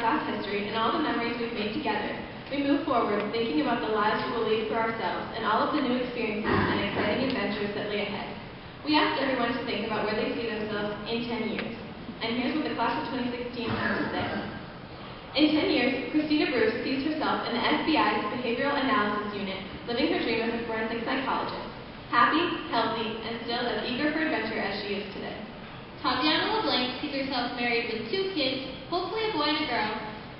class history and all the memories we've made together, we move forward thinking about the lives we will lead for ourselves and all of the new experiences and exciting adventures that lay ahead. We asked everyone to think about where they see themselves in 10 years. And here's what the class of 2016 had to say. In 10 years, Christina Bruce sees herself in the FBI's Behavioral Analysis Unit, living her dream as a forensic psychologist, happy, healthy, and still as eager for adventure as she is today. Tatiana LeBlanc sees herself married with 2 kids, hopefully a boy and a girl,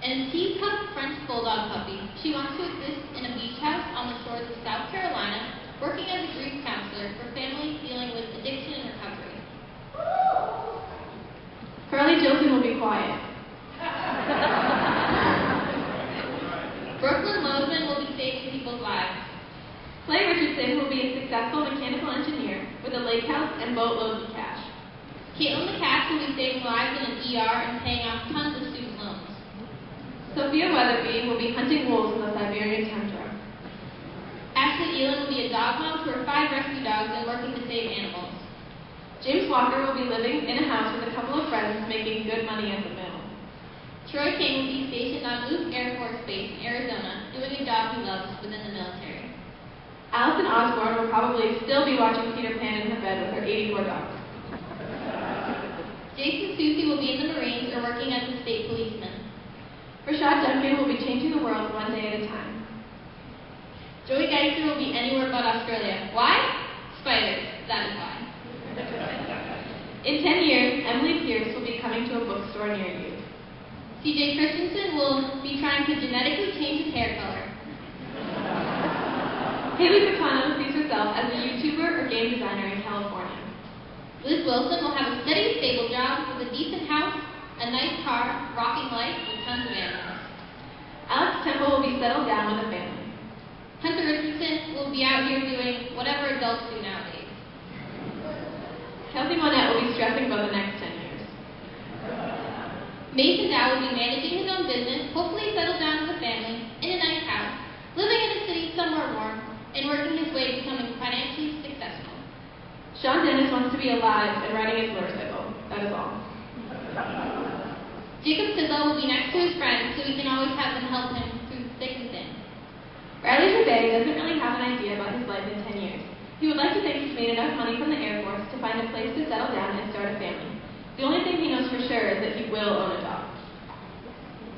and a teacup French bulldog puppy. She wants to exist in a beach house on the shores of South Carolina, working as a grief counselor for families dealing with addiction and recovery. Carly Jilton will be quiet. Brooklyn Lozman will be saving people's lives. Clay Richardson will be a successful mechanical engineer with a lake house and boatloads of cash. Caitlin McCash will be saving lives in an ER and paying off tons of student loans. Sophia Weatherby will be hunting wolves in the Siberian tundra. Ashley Elan will be a dog mom to her 5 rescue dogs and working to save animals. James Walker will be living in a house with a couple of friends making good money as a mill. Troy King will be stationed on Luke Air Force Base in Arizona, doing a job he loves within the military. Allison Osborne will probably still be watching Peter Pan in her bed with her 84 dogs. Jason Susie will be in the Marines or working as a state policeman. Rashad Duncan will be changing the world one day at a time. Joey Geiser will be anywhere but Australia. Why? Spiders. That is why. In 10 years, Emily Pierce will be coming to a bookstore near you. CJ Christensen will be trying to genetically change his hair color. Haley Picano sees herself as a YouTuber or game designer in California. Liz Wilson will have a steady, stable job with a decent house, a nice car, rocking life, with tons of animals. Alex Temple will be settled down with a family. Hunter Richardson will be out here doing whatever adults do nowadays. Kelsey Monette will be stressing about the next 10 years. Mason Dow will be managing his own business, hopefully settled down with a family, in a nice house, living in a city somewhere warm, and working his way to becoming financially successful. Sean Dennis wants to be alive and riding his motorcycle. That is all. Jacob Sidlow will be next to his friends so he can always have them help him through thick and thin. Riley Gervais doesn't really have an idea about his life in 10 years. He would like to think he's made enough money from the Air Force to find a place to settle down and start a family. The only thing he knows for sure is that he will own a dog.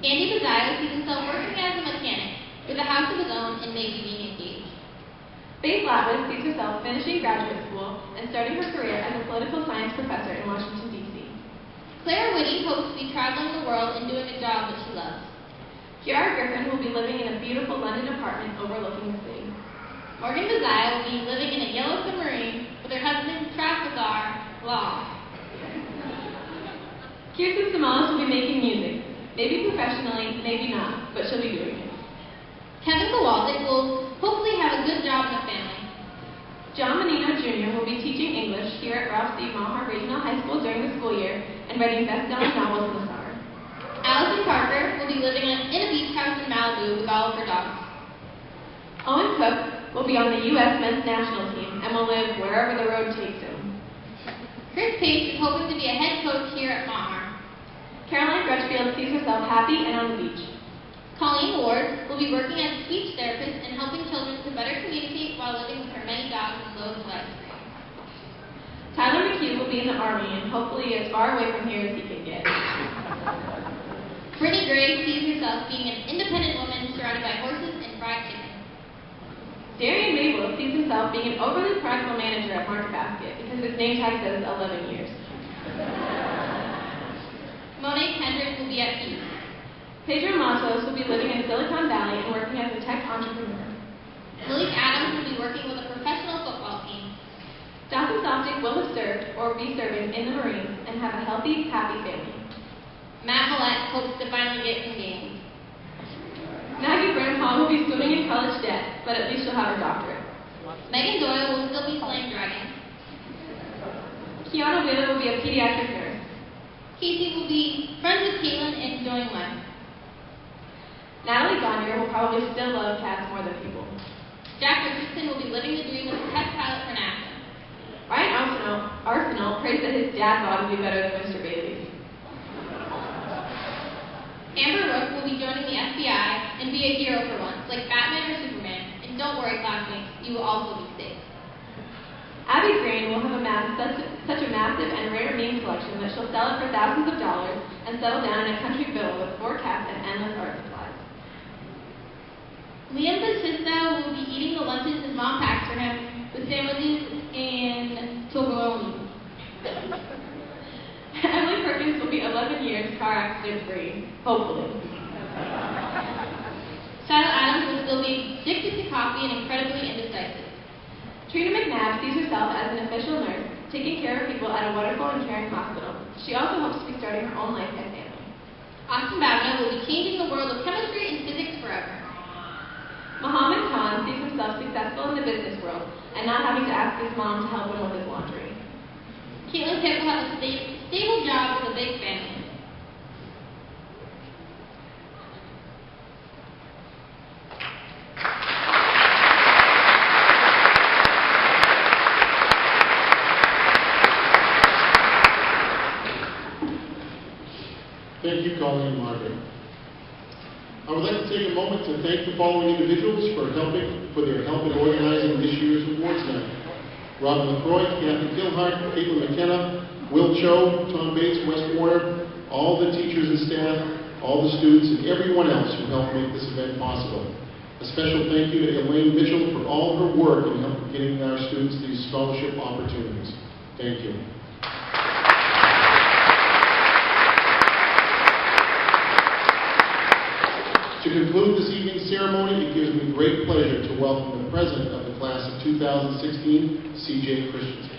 Andy Bazile sees himself working as a mechanic, with a house of his own and maybe being engaged. Faith Latwis sees herself finishing graduate school and starting her career as a political science professor in Washington, D.C. Claire Whitty hopes to be traveling the world and doing a job that she loves. Kiara Griffin will be living in a beautiful London apartment overlooking the sea. Morgan Bazile will be living in a yellow submarine with her husband, Trafalgar Law. Kirsten Samalas will be making music. Maybe professionally, maybe not, but she'll be doing it. Kevin Kowalczyk will hopefully have a good job and a family. John Menino Jr. will be teaching English here at Ralph C. Mahar Regional High School during the school year and writing best-selling novels in the summer. Allison Parker will be living in a beach house in Malibu with all of her dogs. Owen Cook will be on the U.S. men's national team and will live wherever the road takes him. Chris Pace is hoping to be a head coach here at Mahar. Caroline Crutchfield sees herself happy and on the beach. Colleen Ward will be working as a speech therapist and helping children to better communicate while living with her many dogs and loads of ice cream. Tyler McHugh will be in the Army and hopefully as far away from here as he can get. Brittany Gray sees herself being an independent woman surrounded by horses and fried chicken. Darian Mabel sees himself being an overly practical manager at Market Basket because his name tag says 11 years. Monet Kendrick will be at peace. Pedro Matos will be living in Silicon Valley and working as a tech entrepreneur. Malik Adams will be working with a professional football team. Dawson Softic will have served or be serving in the Marines and have a healthy, happy family. Matt Millett hopes to finally get engaged. Maggie Bramhall will be swimming in college debt, but at least she'll have her doctorate. Megan Doyle will still be slaying dragons. Kiana Wheeler will be a pediatric nurse. Casey will be friends with Caitlin and enjoying life. Natalie Gondier will probably still love cats more than people. Jack Richardson will be living the dream as a test pilot for NASA. Ryan Arsenal prays that his dad bod will be better than Mr. Bailey's. Amber Rooks Be a hero for once, like Batman or Superman, and don't worry, classmates, you will also be safe. Abby Green will have amassed such a massive and rare meme collection that she'll sell it for thousands of dollars and settle down in a country villa with 4 cats and endless art supplies. Liam Batista will be eating the lunches his mom packs for him with sandwiches and togoloni. Emily Perkins will be 11 years car accident free, hopefully. Skylar Adams will still be addicted to coffee and incredibly indecisive. Trina McNabb sees herself as an official nurse, taking care of people at a wonderful and caring hospital. She also hopes to be starting her own life and family. Austin Babineau will be changing the world of chemistry and physics forever. Muhammad Khan sees himself successful in the business world and not having to ask his mom to help him with his laundry. Caitlin Pitt will have a stable job with a big family. Thank you, Colleen and Margaret. I would like to take a moment to thank the following individuals for their help in organizing this year's awards night. Robin LaCroix, Kathy Gilhart, Caitlin McKenna, Will Cho, Tom Bates, Wes Warner, all the teachers and staff, all the students, and everyone else who helped make this event possible. A special thank you to Elaine Mitchell for all her work in getting our students these scholarship opportunities. Thank you. To conclude this evening's ceremony, it gives me great pleasure to welcome the president of the class of 2016, C.J. Christensen.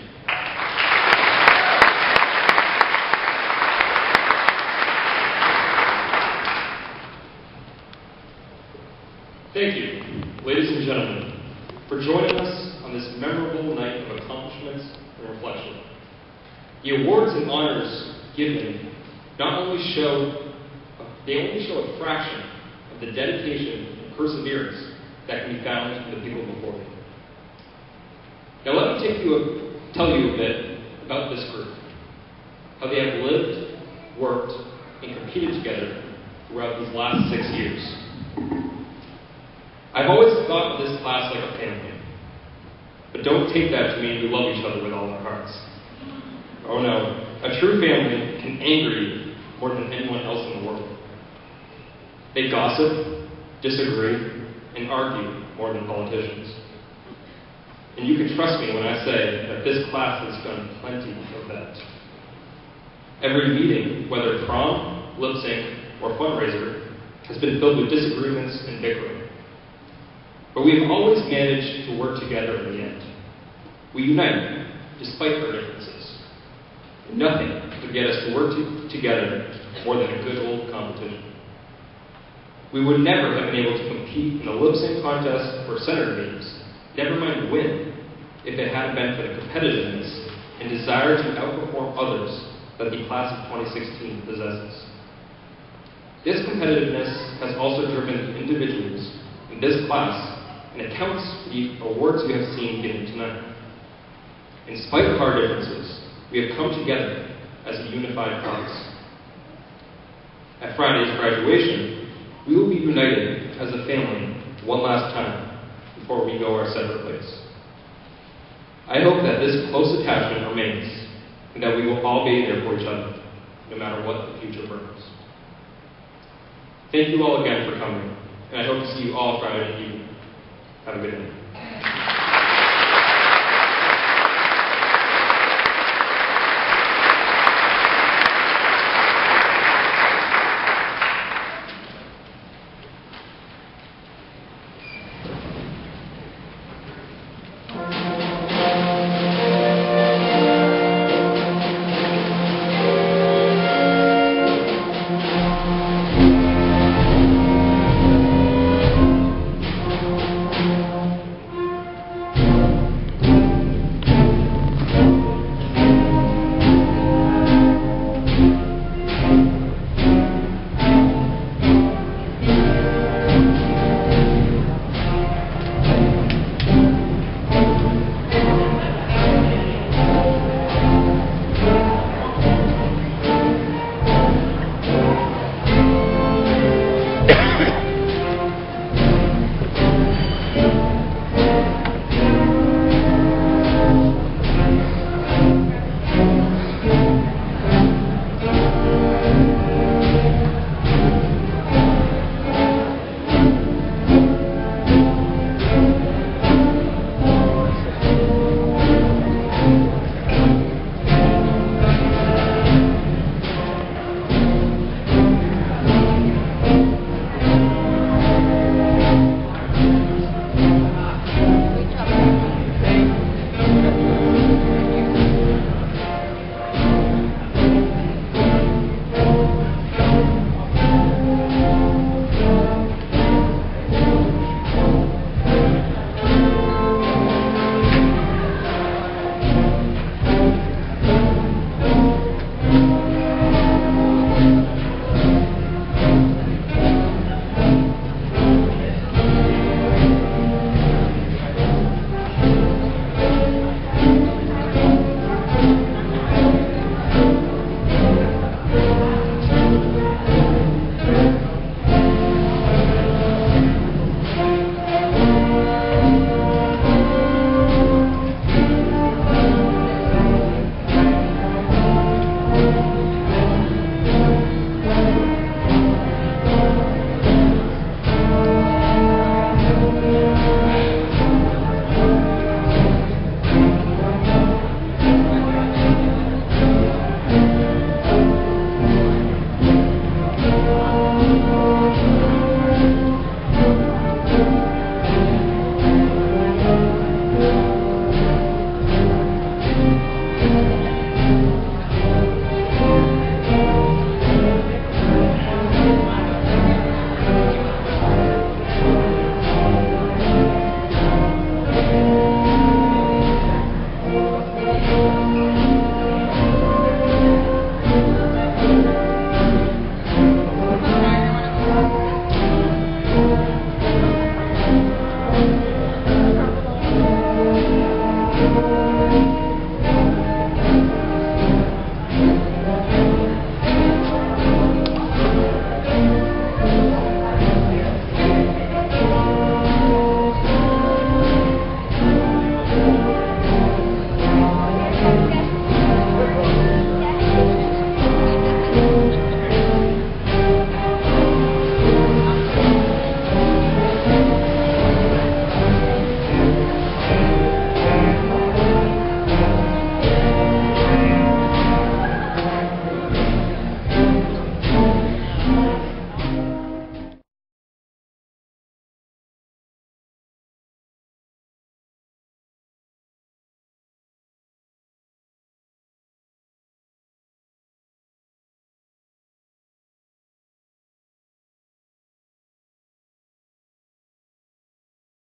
Thank you, ladies and gentlemen, for joining us on this memorable night of accomplishments and reflection. The awards and honors given only show a fraction of the dedication and perseverance that can be found in the people before me. Now let me tell you a bit about this group, how they have lived, worked, and competed together throughout these last 6 years. I've always thought of this class like a family, but don't take that to mean we love each other with all our hearts. Oh no, a true family can anger you more than anyone else in the world. They gossip, disagree, and argue more than politicians. And you can trust me when I say that this class has done plenty of that. Every meeting, whether prom, lip sync, or fundraiser, has been filled with disagreements and bickering. But we have always managed to work together in the end. We unite despite our differences. Nothing could get us to work together more than a good old competition. We would never have been able to compete in a lip sync contest or senator meetings, never mind win, if it hadn't been for the competitiveness and desire to outperform others that the class of 2016 possesses. This competitiveness has also driven the individuals in this class and accounts for the awards you have seen given tonight. In spite of our differences, we have come together as a unified class. At Friday's graduation, we will be united as a family one last time before we go our separate ways. I hope that this close attachment remains and that we will all be there for each other, no matter what the future brings. Thank you all again for coming, and I hope to see you all Friday evening. Have a good night.